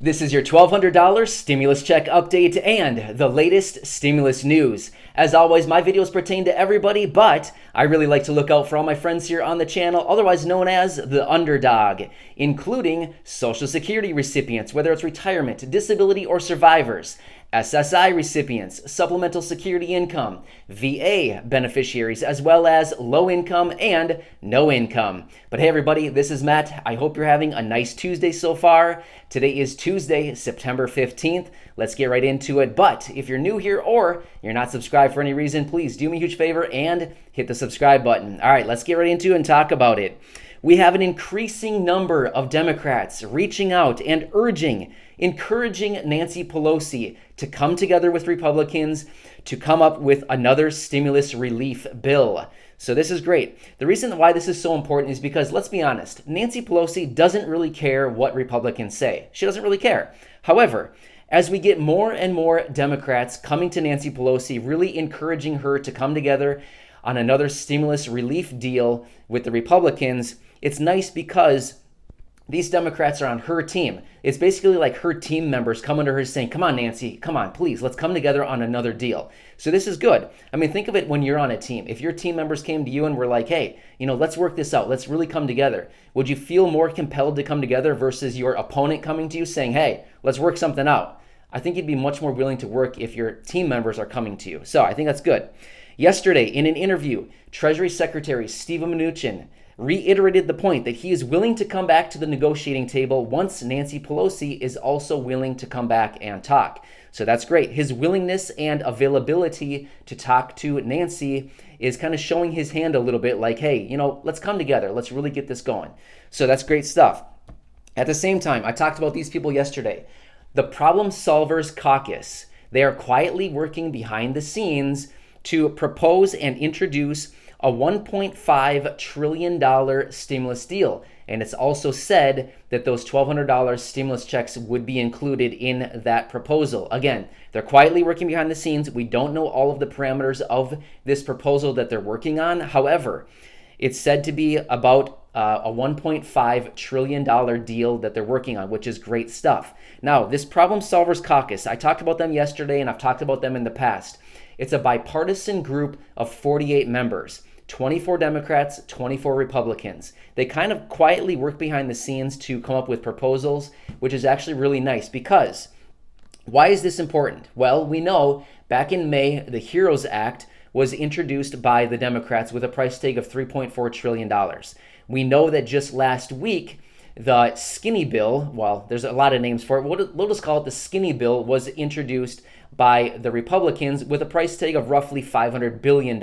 This is your $1,200 stimulus check update and the latest stimulus news. As always, my videos pertain to everybody, but I really like to look out for all my friends here on the channel, otherwise known as the underdog, including Social Security recipients, whether it's retirement, disability, or survivors, SSI recipients, supplemental security income, VA beneficiaries, as well as low income and no income. But hey everybody, this is Matt. I hope you're having a nice Tuesday so far. Today is Tuesday, September 15th. Let's get right into it. But if you're new here or you're not subscribed for any reason, please do me a huge favor and hit the subscribe button. All right, let's get right into it and talk about it. We have an increasing number of Democrats reaching out and encouraging Nancy Pelosi to come together with Republicans to come up with another stimulus relief bill. So this is great. The reason why this is so important is because, let's be honest, Nancy Pelosi doesn't really care what Republicans say. She doesn't really care. However, as we get more and more Democrats coming to Nancy Pelosi, really encouraging her to come together on another stimulus relief deal with the Republicans, it's nice because these Democrats are on her team. It's basically like her team members coming to her saying, come on, Nancy, come on, please, let's come together on another deal. So this is good. I mean, think of it when you're on a team. If your team members came to you and were like, hey, let's work this out. Let's really come together. Would you feel more compelled to come together versus your opponent coming to you saying, hey, let's work something out? I think you'd be much more willing to work if your team members are coming to you. So I think that's good. Yesterday, in an interview, Treasury Secretary Steven Mnuchin reiterated the point that he is willing to come back to the negotiating table once Nancy Pelosi is also willing to come back and talk. So that's great. His willingness and availability to talk to Nancy is kind of showing his hand a little bit like, hey, let's come together. Let's really get this going. So that's great stuff. At the same time, I talked about these people yesterday. The Problem Solvers Caucus, they are quietly working behind the scenes to propose and introduce a $1.5 trillion stimulus deal. And it's also said that those $1,200 stimulus checks would be included in that proposal. Again, they're quietly working behind the scenes. We don't know all of the parameters of this proposal that they're working on. However, it's said to be about a $1.5 trillion deal that they're working on, which is great stuff. Now, this Problem Solvers Caucus, I talked about them yesterday and I've talked about them in the past. It's a bipartisan group of 48 members. 24 Democrats, 24 Republicans. They kind of quietly work behind the scenes to come up with proposals, which is actually really nice because why is this important? Well, we know back in May, the HEROES Act was introduced by the Democrats with a price tag of $3.4 trillion. We know that just last week, the skinny bill, well, there's a lot of names for it. We'll just call it the skinny bill, was introduced by the Republicans with a price tag of roughly $500 billion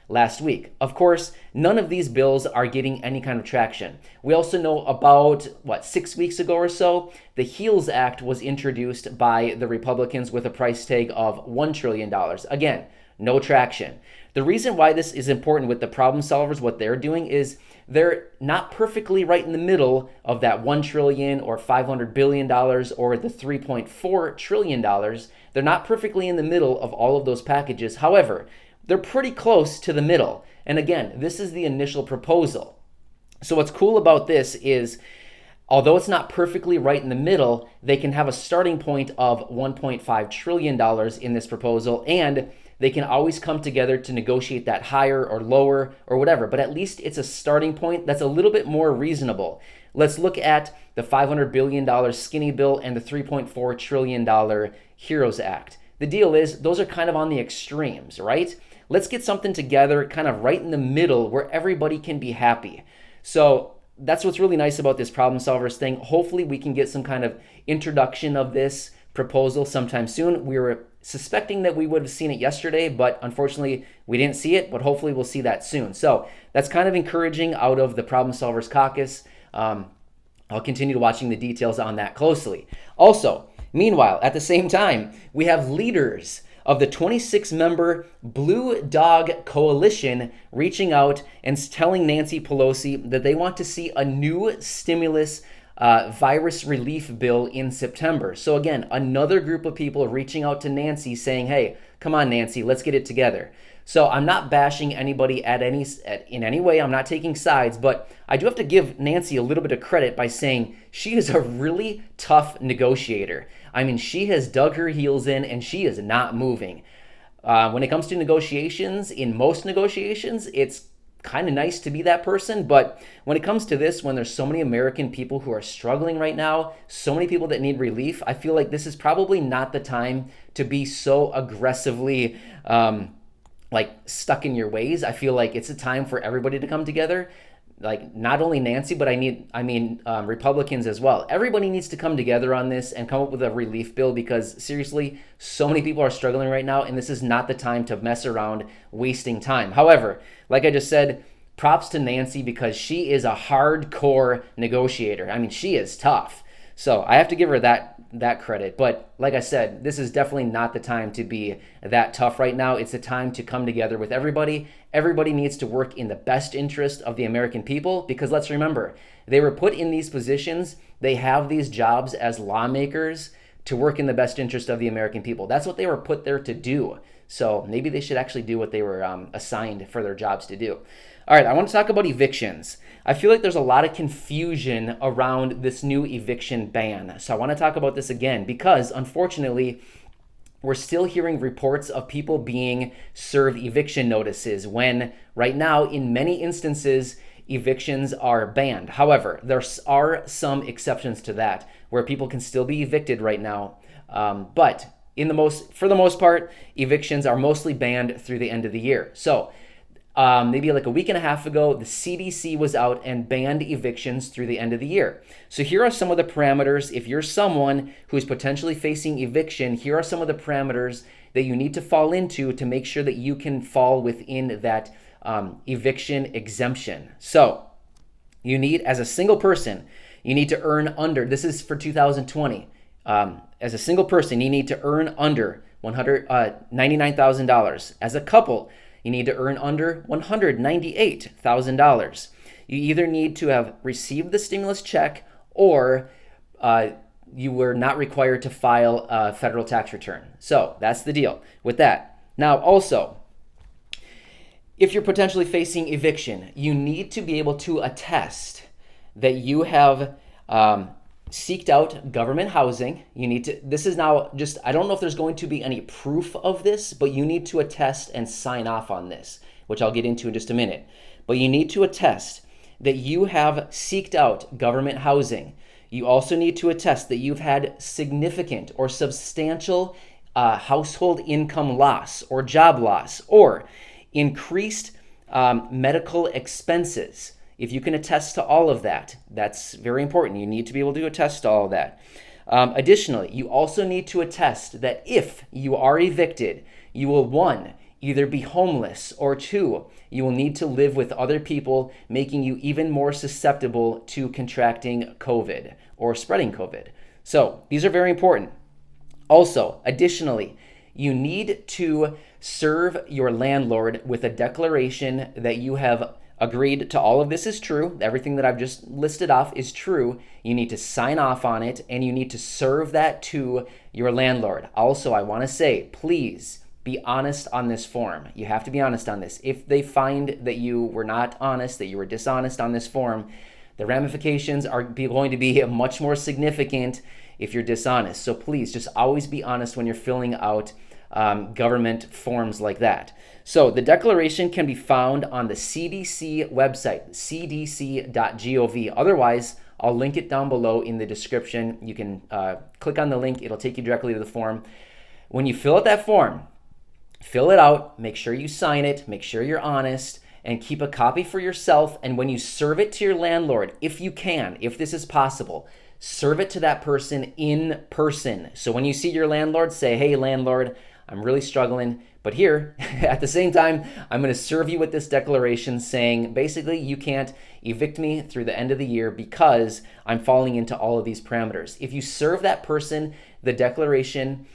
last week. Of course, none of these bills are getting any kind of traction. We also know about, 6 weeks ago or so, the HEALS Act was introduced by the Republicans with a price tag of $1 trillion. Again, no traction. The reason why this is important with the problem solvers, what they're doing is they're not perfectly right in the middle of that $1 trillion or $500 billion or the $3.4 trillion. They're not perfectly in the middle of all of those packages. However, they're pretty close to the middle. And again, this is the initial proposal. So what's cool about this is, although it's not perfectly right in the middle, they can have a starting point of $1.5 trillion in this proposal, and they can always come together to negotiate that higher or lower or whatever. But at least it's a starting point that's a little bit more reasonable. Let's look at the $500 billion skinny bill and the $3.4 trillion HEROES Act. The deal is those are kind of on the extremes, right? Let's get something together kind of right in the middle where everybody can be happy. So that's what's really nice about this problem solvers thing. Hopefully we can get some kind of introduction of this proposal sometime soon. We were suspecting that we would have seen it yesterday, but unfortunately we didn't see it, but hopefully we'll see that soon. So that's kind of encouraging out of the Problem Solvers Caucus. I'll continue watching the details on that closely. Also, meanwhile, at the same time, we have leaders of the 26-member Blue Dog Coalition reaching out and telling Nancy Pelosi that they want to see a new stimulus virus relief bill in September. So again, another group of people reaching out to Nancy saying, hey, come on, Nancy, let's get it together. So I'm not bashing anybody in any way. I'm not taking sides, but I do have to give Nancy a little bit of credit by saying she is a really tough negotiator. I mean, she has dug her heels in and she is not moving. When it comes to negotiations, in most negotiations, it's kind of nice to be that person. But when it comes to this, when there's so many American people who are struggling right now, so many people that need relief, I feel like this is probably not the time to be so aggressively stuck in your ways. I feel like it's a time for everybody to come together. Like not only Nancy, but Republicans as well. Everybody needs to come together on this and come up with a relief bill because seriously, so many people are struggling right now and this is not the time to mess around wasting time. However, like I just said, props to Nancy because she is a hardcore negotiator. I mean, she is tough. So I have to give her that credit. But like I said, this is definitely not the time to be that tough right now. It's the time to come together with everybody. Everybody needs to work in the best interest of the American people because let's remember, they were put in these positions. They have these jobs as lawmakers to work in the best interest of the American people. That's what they were put there to do. So maybe they should actually do what they were assigned for their jobs to do. All right, I want to talk about evictions. I feel like there's a lot of confusion around this new eviction ban. So I want to talk about this again because unfortunately, we're still hearing reports of people being served eviction notices when right now, in many instances, evictions are banned. However, there are some exceptions to that where people can still be evicted right now. But for the most part, evictions are mostly banned through the end of the year. So maybe like a week and a half ago, the CDC was out and banned evictions through the end of the year. So here are some of the parameters. If you're someone who's potentially facing eviction, here are some of the parameters that you need to fall into to make sure that you can fall within that eviction exemption. So you need, as a single person, you need to earn under, this is for 2020. As a single person, you need to earn under $99,000. As a couple, you need to earn under $198,000. You either need to have received the stimulus check or you were not required to file a federal tax return. So that's the deal with that. Now, also, if you're potentially facing eviction, you need to be able to attest that you have seeked out government housing. You need to, this is now just, I don't know if there's going to be any proof of this, but you need to attest and sign off on this, which I'll get into in just a minute. But you need to attest that you have seeked out government housing. You also need to attest that you've had significant or substantial household income loss or job loss or increased medical expenses. If you can attest to all of that, that's very important. You need to be able to attest to all of that. Additionally, you also need to attest that if you are evicted, you will, 1, either be homeless, or 2, you will need to live with other people, making you even more susceptible to contracting COVID or spreading COVID. So these are very important. Also, additionally, you need to serve your landlord with a declaration that you have agreed to all of this is true. Everything that I've just listed off is true. You need to sign off on it and you need to serve that to your landlord. Also, I want to say, please be honest on this form. You have to be honest on this. If they find that you were not honest, that you were dishonest on this form, the ramifications are going to be much more significant if you're dishonest. So please just always be honest when you're filling out government forms like that. So the declaration can be found on the CDC website, cdc.gov. Otherwise, I'll link it down below in the description. You can click on the link. It'll take you directly to the form. When you fill out that form, fill it out, make sure you sign it, make sure you're honest, and keep a copy for yourself. And when you serve it to your landlord, if you can, if this is possible, serve it to that person in person. So when you see your landlord, say, hey, landlord, I'm really struggling. But here, at the same time, I'm going to serve you with this declaration saying, basically, you can't evict me through the end of the year because I'm falling into all of these parameters. If you serve that person the declaration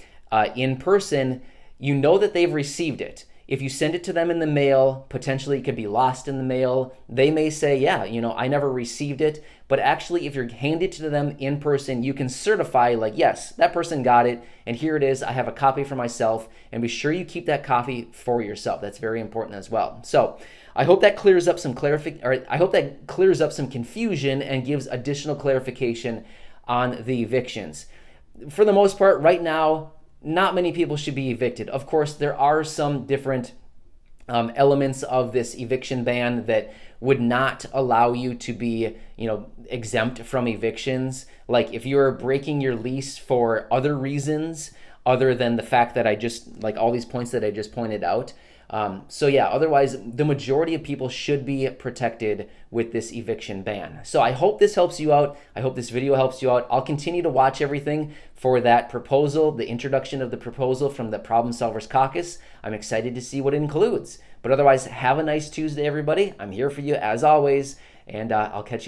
in person, you know that they've received it. if you send it to them in the mail, potentially it could be lost in the mail. They may say, yeah, I never received it. But actually, if you're handed to them in person, you can certify like, yes, that person got it, and here it is. I have a copy for myself, and be sure you keep that copy for yourself. That's very important as well. So I hope that clears up some confusion and gives additional clarification on the evictions. For the most part, right now, not many people should be evicted. Of course, there are some different elements of this eviction ban that would not allow you to be, exempt from evictions. Like if you're breaking your lease for other reasons other than the fact that all these points that I just pointed out. So yeah, otherwise the majority of people should be protected with this eviction ban. So I hope this helps you out. I hope this video helps you out. I'll continue to watch everything for that proposal, the introduction of the proposal from the Problem Solvers Caucus. I'm excited to see what it includes. But otherwise, have a nice Tuesday, everybody. I'm here for you as always, and I'll catch you